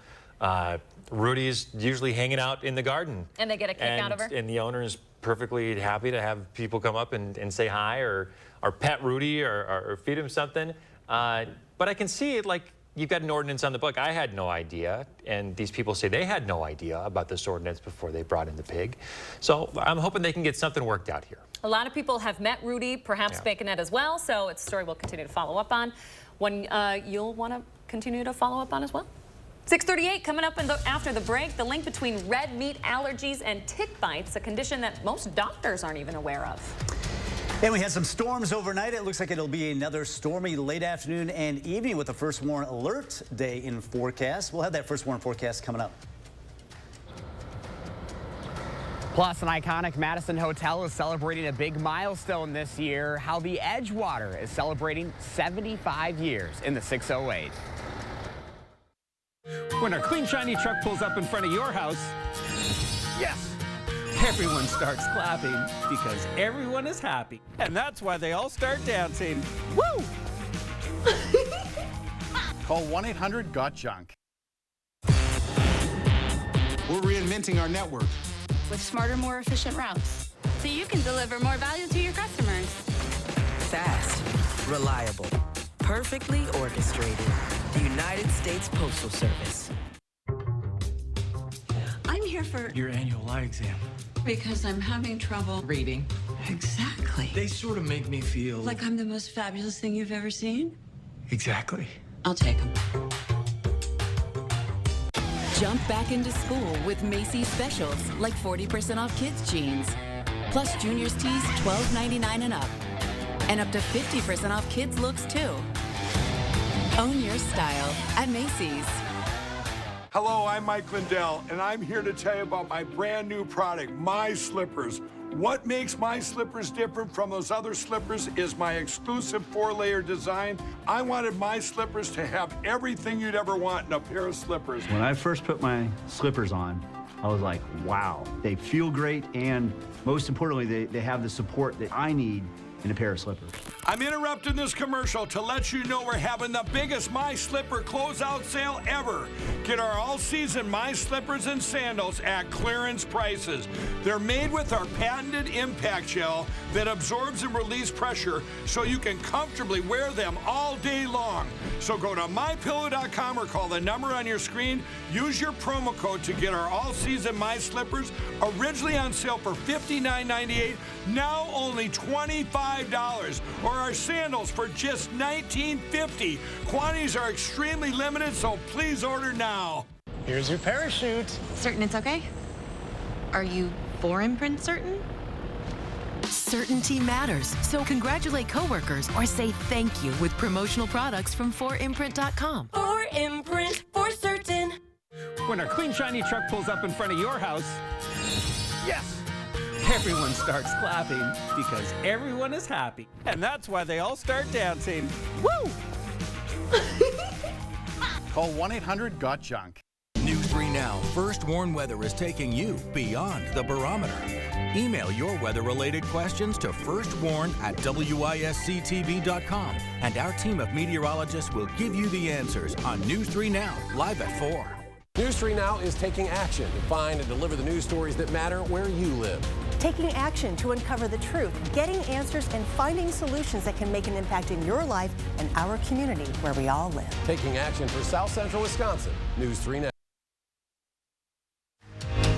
Rudy's usually hanging out in the garden. And they get a kick out of her? And the owner is perfectly happy to have people come up and say hi or pet Rudy or feed him something. But I can see it, like, you've got an ordinance on the book. I had no idea, and these people say they had no idea about this ordinance before they brought in the pig. So I'm hoping they can get something worked out here. A lot of people have met Rudy, perhaps Baconette as well, so it's a story we'll continue to follow up on. One you'll want to continue to follow up on as well. 6:38 coming up after the break, the link between red meat allergies and tick bites, a condition that most doctors aren't even aware of. And we had some storms overnight. It looks like it'll be another stormy late afternoon and evening with the first warn alert day in forecast. We'll have that first warn forecast coming up. Plus, an iconic Madison hotel is celebrating a big milestone this year, how the Edgewater is celebrating 75 years in the 608. When our clean, shiny truck pulls up in front of your house, yes, everyone starts clapping because everyone is happy. And that's why they all start dancing. Woo! Call 1-800-GOT-JUNK. We're reinventing our network with smarter, more efficient routes, so you can deliver more value to your customers. Fast, reliable, perfectly orchestrated. The United States Postal Service. I'm here for your annual eye exam. Because I'm having trouble Reading. Exactly. They sort of make me feel Like I'm the most fabulous thing you've ever seen? Exactly. I'll take them. Jump back into school with Macy's specials, like 40% off kids' jeans. Plus juniors tees $12.99 and up. And up to 50% off kids' looks, too. Own your style at Macy's. Hello, I'm Mike Lindell, and I'm here to tell you about my brand new product, My Slippers. What makes My Slippers different from those other slippers is my exclusive 4-layer design. I wanted My Slippers to have everything you'd ever want in a pair of slippers. When I first put my slippers on, I was like, wow, they feel great, and most importantly, they have the support that I need in a pair of slippers. I'm interrupting this commercial to let you know we're having the biggest My Slipper closeout sale ever. Get our all-season My Slippers and sandals at clearance prices. They're made with our patented impact gel that absorbs and releases pressure so you can comfortably wear them all day long. So go to mypillow.com or call the number on your screen. Use your promo code to get our all-season My Slippers, originally on sale for $59.98, now only $25, or our sandals for just $19.50. Quantities are extremely limited, so please order now. Here's your parachute. Certain it's okay? Are you 4-imprint certain? Certainty matters, so congratulate coworkers or say thank you with promotional products from 4imprint.com. 4imprint for certain. When our clean, shiny truck pulls up in front of your house, yes, everyone starts clapping because everyone is happy. And that's why they all start dancing. Woo! Call 1-800-GOT-JUNK. News 3 Now First Warn Weather is taking you beyond the barometer. Email your weather-related questions to firstwarn@wisc-tv.com, and our team of meteorologists will give you the answers on News 3 Now, live at 4. News 3 Now is taking action to find and deliver the news stories that matter where you live. Taking action to uncover the truth, getting answers, and finding solutions that can make an impact in your life and our community where we all live. Taking action for South Central Wisconsin. News 3 Now.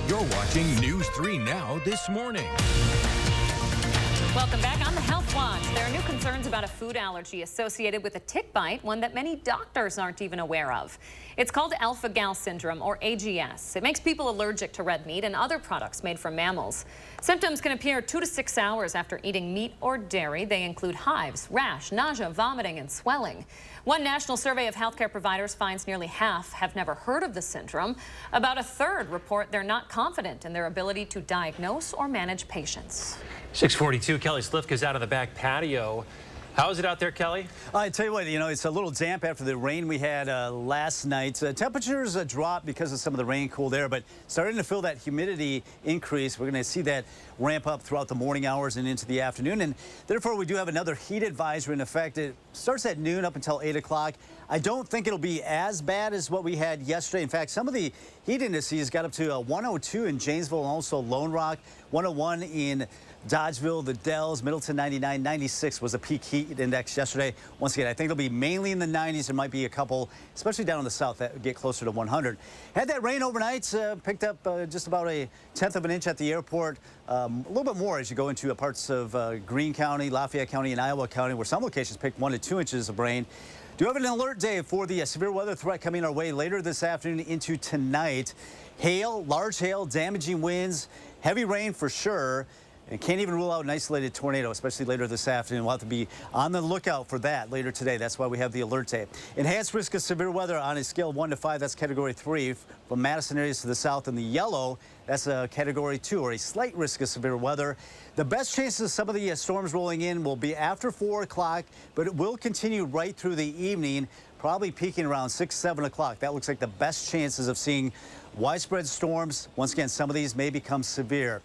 You're watching News 3 Now this morning. Welcome back on the Health Watch. There are new concerns about a food allergy associated with a tick bite, one that many doctors aren't even aware of. It's called alpha-gal syndrome, or AGS. It makes people allergic to red meat and other products made from mammals. Symptoms can appear 2 to 6 hours after eating meat or dairy. They include hives, rash, nausea, vomiting, and swelling. One national survey of healthcare providers finds nearly half have never heard of the syndrome. About a third report they're not confident in their ability to diagnose or manage patients. 6:42, Kelly Slifka's out on the back patio. How is it out there, Kelly? I tell you what, it's a little damp after the rain we had last night. Temperatures dropped because of some of the rain, cool there, but starting to feel that humidity increase. We're going to see that ramp up throughout the morning hours and into the afternoon. And therefore, we do have another heat advisory in effect. It starts at noon up until 8 o'clock. I don't think it'll be as bad as what we had yesterday. In fact, some of the heat indices got up to 102 in Janesville and also Lone Rock, 101 in Dodgeville, the Dells, Middleton 99, 96 was a peak heat index yesterday. Once again, I think it'll be mainly in the 90s. There might be a couple, especially down in the south, that get closer to 100. Had that rain overnight, picked up just about a 1/10 of an inch at the airport. A little bit more as you go into parts of Greene County, Lafayette County, and Iowa County, where some locations picked 1 to 2 inches of rain. Do have an alert day for the severe weather threat coming our way later this afternoon into tonight. Hail, large hail, damaging winds, heavy rain for sure. And can't even rule out an isolated tornado, especially later this afternoon. We'll have to be on the lookout for that later today. That's why we have the alert day. Enhanced risk of severe weather on a scale of 1 to 5, that's category 3. From Madison areas to the south, and the yellow, that's a category 2, or a slight risk of severe weather. The best chances of some of the storms rolling in will be after 4 o'clock, but it will continue right through the evening, probably peaking around 6, 7 o'clock. That looks like the best chances of seeing widespread storms. Once again, some of these may become severe.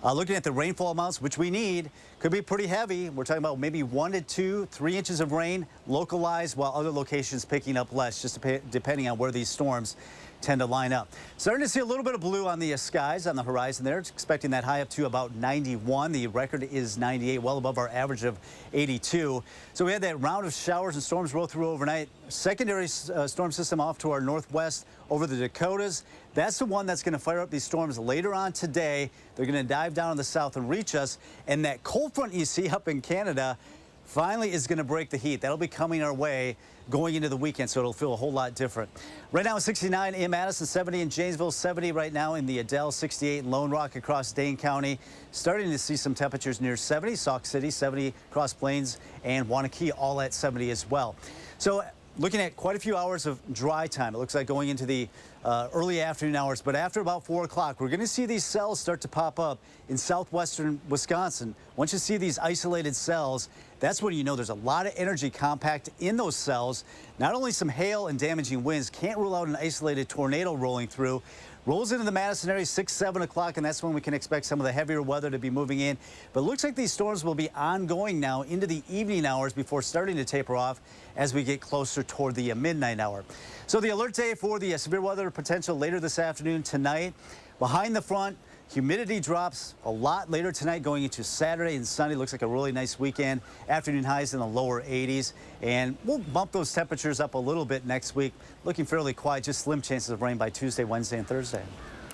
Looking at the rainfall amounts, which we need, could be pretty heavy. We're talking about maybe 1 to 2, 3 inches of rain localized, while other locations picking up less, just depending on where these storms tend to line up. Starting to see a little bit of blue on the skies on the horizon there. It's expecting that high up to about 91. The record is 98, well above our average of 82. So we had that round of showers and storms roll through overnight. Secondary storm system off to our northwest over the Dakotas. That's the one that's going to fire up these storms later on today. They're going to dive down in the south and reach us. And that cold front you see up in Canada finally is going to break the heat. That'll be coming our way going into the weekend, so it'll feel a whole lot different. Right now, 69 in Madison, 70 in Janesville, 70 right now in the Adel, 68 in Lone Rock across Dane County. Starting to see some temperatures near 70, Sauk City, 70 Cross Plains, and Wanakee all at 70 as well. So looking at quite a few hours of dry time. It looks like going into the early afternoon hours, but after about 4 o'clock, we're going to see these cells start to pop up in southwestern Wisconsin. Once you see these isolated cells, that's when you know there's a lot of energy compact in those cells. Not only some hail and damaging winds, can't rule out an isolated tornado rolling through. Rolls into the Madison area 6, 7 o'clock, and that's when we can expect some of the heavier weather to be moving in. But it looks like these storms will be ongoing now into the evening hours before starting to taper off as we get closer toward the midnight hour. So the alert day for the severe weather potential later this afternoon, tonight. Behind the front, humidity drops a lot later tonight going into Saturday and Sunday. Looks like a really nice weekend. Afternoon highs in the lower 80s. And we'll bump those temperatures up a little bit next week. Looking fairly quiet, just slim chances of rain by Tuesday, Wednesday, and Thursday.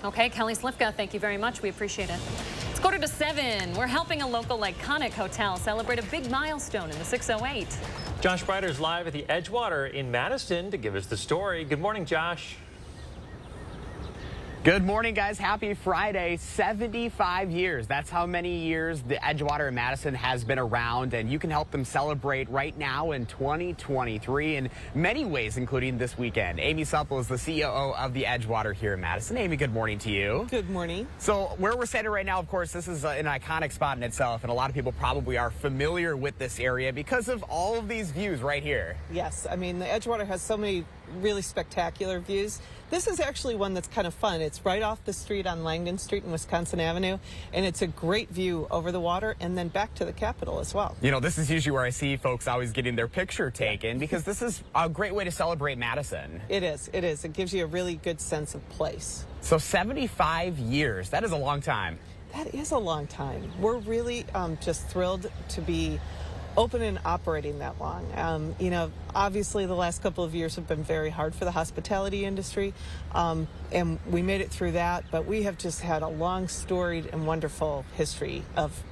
Okay, Kelly Slifka, thank you very much. We appreciate it. It's 6:45. We're helping a local iconic hotel celebrate a big milestone in the 608. Josh Breider's live at the Edgewater in Madison to give us the story. Good morning, Josh. Good morning, guys. Happy Friday. 75 years. That's how many years the Edgewater in Madison has been around, and you can help them celebrate right now in 2023 in many ways, including this weekend. Amy Supple is the COO of the Edgewater here in Madison. Amy, good morning to you. Good morning. So where we're standing right now, of course, this is an iconic spot in itself, and a lot of people probably are familiar with this area because of all of these views right here. Yes, I mean, the Edgewater has so many really spectacular views. This is actually one that's kind of fun. It's right off the street on Langdon Street and Wisconsin Avenue, and it's a great view over the water and then back to the Capitol as well. You know, this is usually where I see folks always getting their picture taken because this is a great way to celebrate Madison. It is. It is. It gives you a really good sense of place. So 75 years, that is a long time. That is a long time. We're really just thrilled to be open and operating that long. You know, obviously the last couple of years have been very hard for the hospitality industry, and we made it through that, but we have just had a long, storied and wonderful history of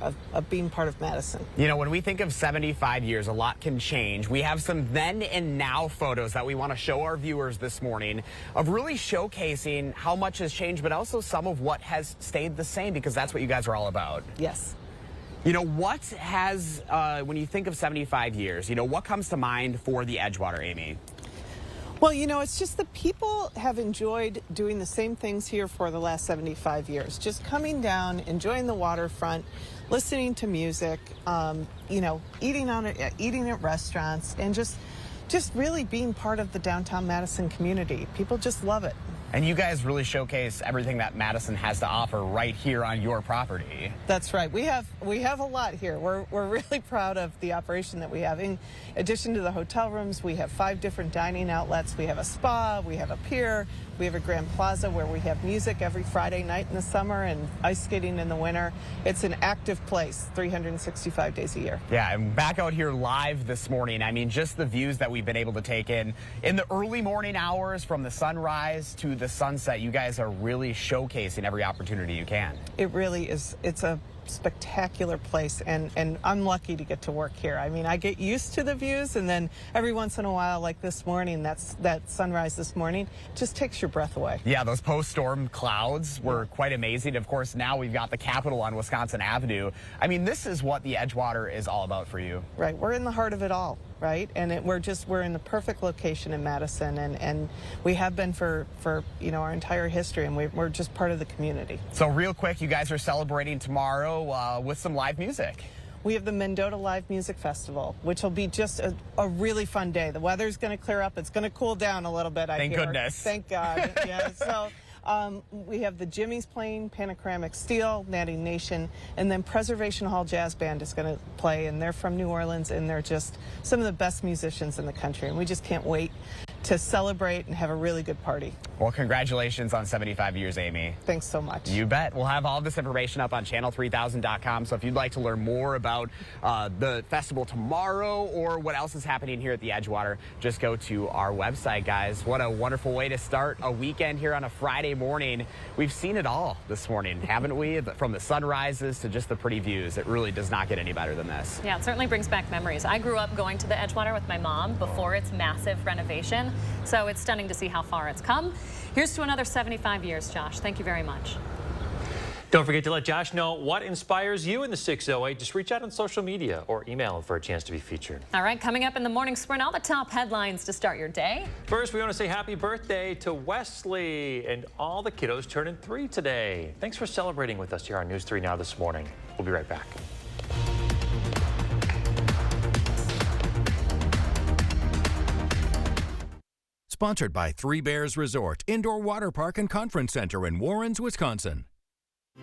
being part of Madison. You know, when we think of 75 years, a lot can change. We have some then and now photos that we want to show our viewers this morning of really showcasing how much has changed, but also some of what has stayed the same, because that's what you guys are all about. Yes. You know, what has, when you think of 75 years, you know, what comes to mind for the Edgewater, Amy? Well, you know, it's just that people have enjoyed doing the same things here for the last 75 years. Just coming down, enjoying the waterfront, listening to music, you know, eating at restaurants, and just really being part of the downtown Madison community. People just love it. And you guys really showcase everything that Madison has to offer right here on your property. That's right. We have a lot here. We're really proud of the operation that we have. In addition to the hotel rooms, we have 5 different dining outlets. We have a spa, we have a pier, we have a grand plaza where we have music every Friday night in the summer and ice skating in the winter. It's an active place 365 days a year. Yeah, and back out here live this morning, I mean, just the views that we've been able to take in the early morning hours from the sunrise to the sunset, you guys are really showcasing every opportunity you can. It really is. It's a spectacular place, and I'm lucky to get to work here. I mean, I get used to the views, and then every once in a while, like this morning, that sunrise this morning just takes your breath away. Yeah, those post-storm clouds were quite amazing. Of course, now we've got the Capitol on Wisconsin Avenue. I mean, this is what the Edgewater is all about for you. Right, we're in the heart of it all, right? And we're in the perfect location in Madison, and we have been for our entire history, and we're just part of the community. So real quick, you guys are celebrating tomorrow with some live music. We have the Mendota Live Music Festival, which will be just a really fun day. The weather's going to clear up. It's going to cool down a little bit, I hear. Thank goodness. Thank God. Yeah. So we have the Jimmys playing, Panoramic Steel, Natty Nation, and then Preservation Hall Jazz Band is going to play, and they're from New Orleans, and they're just some of the best musicians in the country, and we just can't wait to celebrate and have a really good party. Well, congratulations on 75 years, Amy. Thanks so much. You bet. We'll have all this information up on channel3000.com, so if you'd like to learn more about the festival tomorrow or what else is happening here at the Edgewater, just go to our website, guys. What a wonderful way to start a weekend here on a Friday morning. We've seen it all this morning, haven't we? From the sunrises to just the pretty views. It really does not get any better than this. Yeah, it certainly brings back memories. I grew up going to the Edgewater with my mom before its massive renovation. So it's stunning to see how far it's come. Here's to another 75 years, Josh. Thank you very much. Don't forget to let Josh know what inspires you in the 608. Just reach out on social media or email him for a chance to be featured. All right, coming up in the morning sprint, all the top headlines to start your day. First, we want to say happy birthday to Wesley and all the kiddos turning 3 today. Thanks for celebrating with us here on News 3 Now this morning. We'll be right back. Sponsored by Three Bears Resort, Indoor Water Park and Conference Center in Warrens, Wisconsin.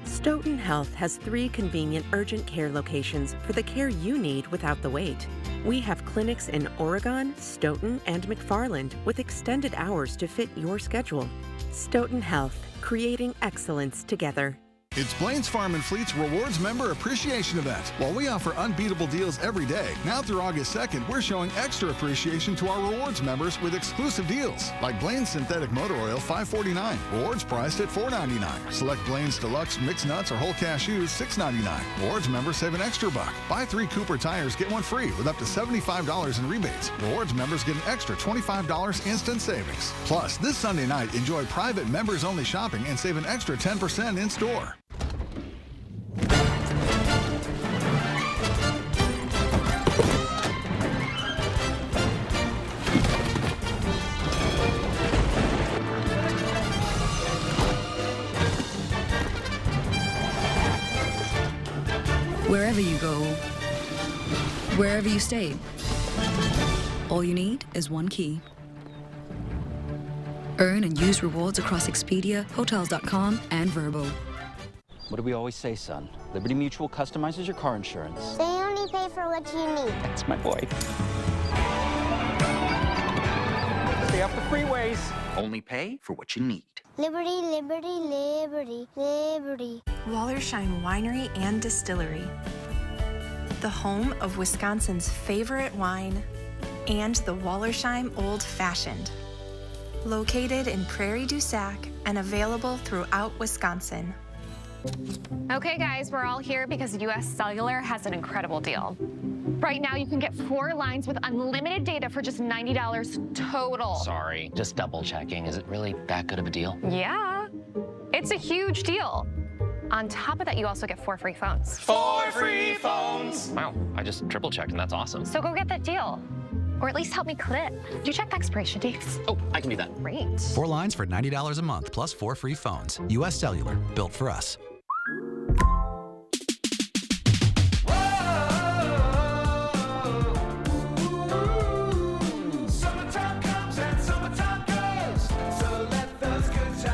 Stoughton Health has 3 convenient urgent care locations for the care you need without the wait. We have clinics in Oregon, Stoughton, and McFarland with extended hours to fit your schedule. Stoughton Health, creating excellence together. It's Blaine's Farm and Fleet's Rewards Member Appreciation Event. While we offer unbeatable deals every day, now through August 2nd, we're showing extra appreciation to our rewards members with exclusive deals. Like Blaine's Synthetic Motor Oil, $5.49. Rewards priced at $4.99. Select Blaine's Deluxe Mixed Nuts or Whole Cashews, $6.99. Rewards members save an extra $1. Buy 3 Cooper tires, get 1 free with up to $75 in rebates. Rewards members get an extra $25 instant savings. Plus, this Sunday night, enjoy private members-only shopping and save an extra 10% in-store. Wherever you go, wherever you stay, all you need is one key. Earn and use rewards across Expedia, Hotels.com, and Vrbo. What do we always say, son? Liberty Mutual customizes your car insurance. They only pay for what you need. That's my boy. Stay off the freeways. Only pay for what you need. Liberty, liberty, liberty, liberty. Wallersheim Winery and Distillery, the home of Wisconsin's favorite wine and the Wallersheim Old Fashioned. Located in Prairie du Sac and available throughout Wisconsin. Okay, guys, we're all here because US Cellular has an incredible deal. Right now, you can get 4 lines with unlimited data for just $90 total. Sorry, just double checking. Is it really that good of a deal? Yeah, it's a huge deal. On top of that, you also get 4 free phones. 4 free phones! Wow, I just triple checked and that's awesome. So go get that deal. Or at least help me clip. Did you check the expiration dates? Oh, I can do that. Great. 4 lines for $90 a month plus 4 free phones. US Cellular, built for us. Summertime comes and summertime goes, so let those good times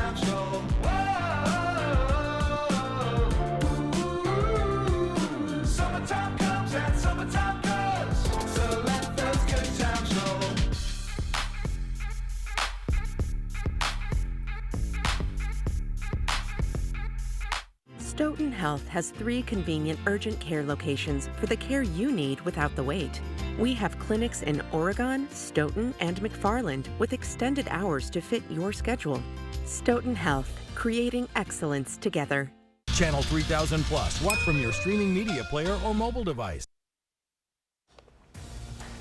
Health has 3 convenient urgent care locations for the care you need without the wait. We have clinics in Oregon, Stoughton, and McFarland with extended hours to fit your schedule. Stoughton Health, creating excellence together. Channel 3000 Plus. Watch from your streaming media player or mobile device.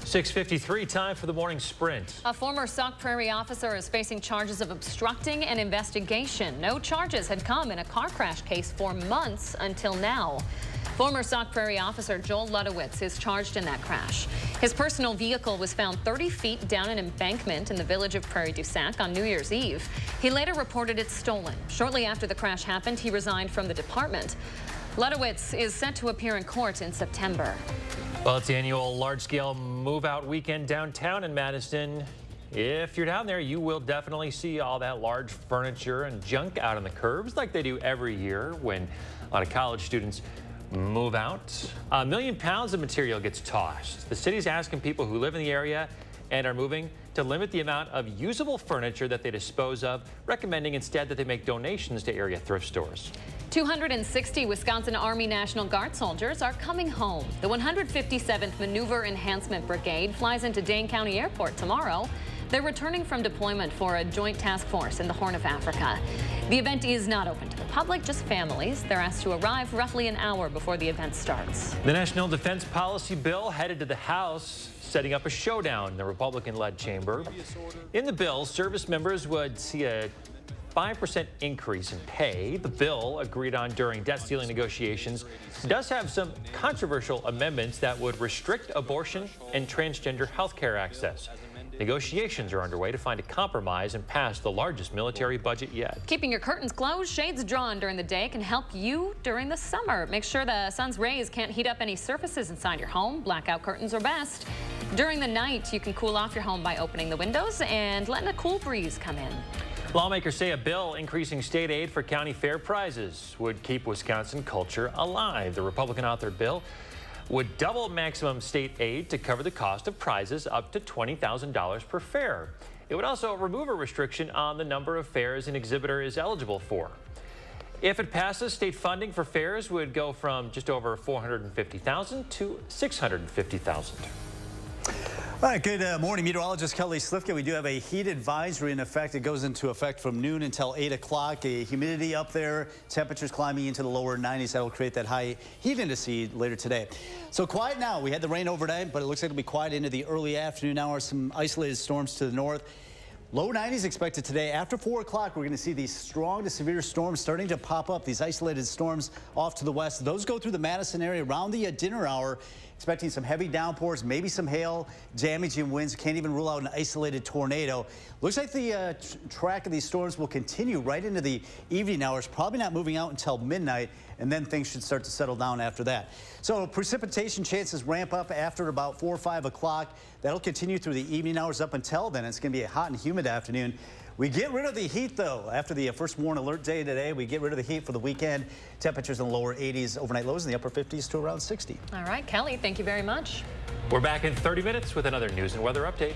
6:53, time for the morning sprint. A former Sauk Prairie officer is facing charges of obstructing an investigation. No charges had come in a car crash case for months until now. Former Sauk Prairie officer Joel Ludowitz is charged in that crash. His personal vehicle was found 30 feet down an embankment in the village of Prairie du Sac on New Year's Eve. He later reported it stolen. Shortly after the crash happened, he resigned from the department. Ludowitz is set to appear in court in September. Well, it's the annual large-scale move-out weekend downtown in Madison. If you're down there, you will definitely see all that large furniture and junk out on the curbs like they do every year when a lot of college students move out. 1 million pounds of material gets tossed. The city's asking people who live in the area and are moving to limit the amount of usable furniture that they dispose of, recommending instead that they make donations to area thrift stores. 260 Wisconsin Army National Guard soldiers are coming home. The 157th Maneuver Enhancement Brigade flies into Dane County Airport tomorrow. They're returning from deployment for a joint task force in the Horn of Africa. The event is not open to the public, just families. They're asked to arrive roughly an hour before the event starts. The National Defense Policy Bill headed to the House, setting up a showdown in the Republican-led chamber. In the bill, service members would see a 5% increase in pay. The bill, agreed on during debt ceiling negotiations, does have some controversial amendments that would restrict abortion and transgender health care access. Negotiations are underway to find a compromise and pass the largest military budget yet. Keeping your curtains closed, shades drawn during the day can help you during the summer. Make sure the sun's rays can't heat up any surfaces inside your home. Blackout curtains are best. During the night, you can cool off your home by opening the windows and letting a cool breeze come in. Lawmakers say a bill increasing state aid for county fair prizes would keep Wisconsin culture alive. The Republican-authored bill would double maximum state aid to cover the cost of prizes up to $20,000 per fair. It would also remove a restriction on the number of fairs an exhibitor is eligible for. If it passes, state funding for fairs would go from just over $450,000 to $650,000. All right, good morning. Meteorologist Kelly Slifka. We do have a heat advisory in effect. It goes into effect from noon until 8 o'clock. Humidity up there, temperatures climbing into the lower 90s. That will create that high heat index later today. So quiet now. We had the rain overnight, but it looks like it'll be quiet into the early afternoon hours. Some isolated storms to the north. Low 90s expected today. After 4 o'clock, we're going to see these strong to severe storms starting to pop up. These isolated storms off to the west. Those go through the Madison area around the dinner hour. Expecting some heavy downpours, maybe some hail, damaging winds. Can't even rule out an isolated tornado. Looks like the track of these storms will continue right into the evening hours, probably not moving out until midnight, and then things should start to settle down after that. So precipitation chances ramp up after about 4 or 5 o'clock. That'll continue through the evening hours up until then. It's going to be a hot and humid afternoon. We get rid of the heat, though. After the first warn alert day today, we get rid of the heat for the weekend. Temperatures in the lower 80s, overnight lows in the upper 50s to around 60. All right, Kelly, thank you very much. We're back in 30 minutes with another news and weather update.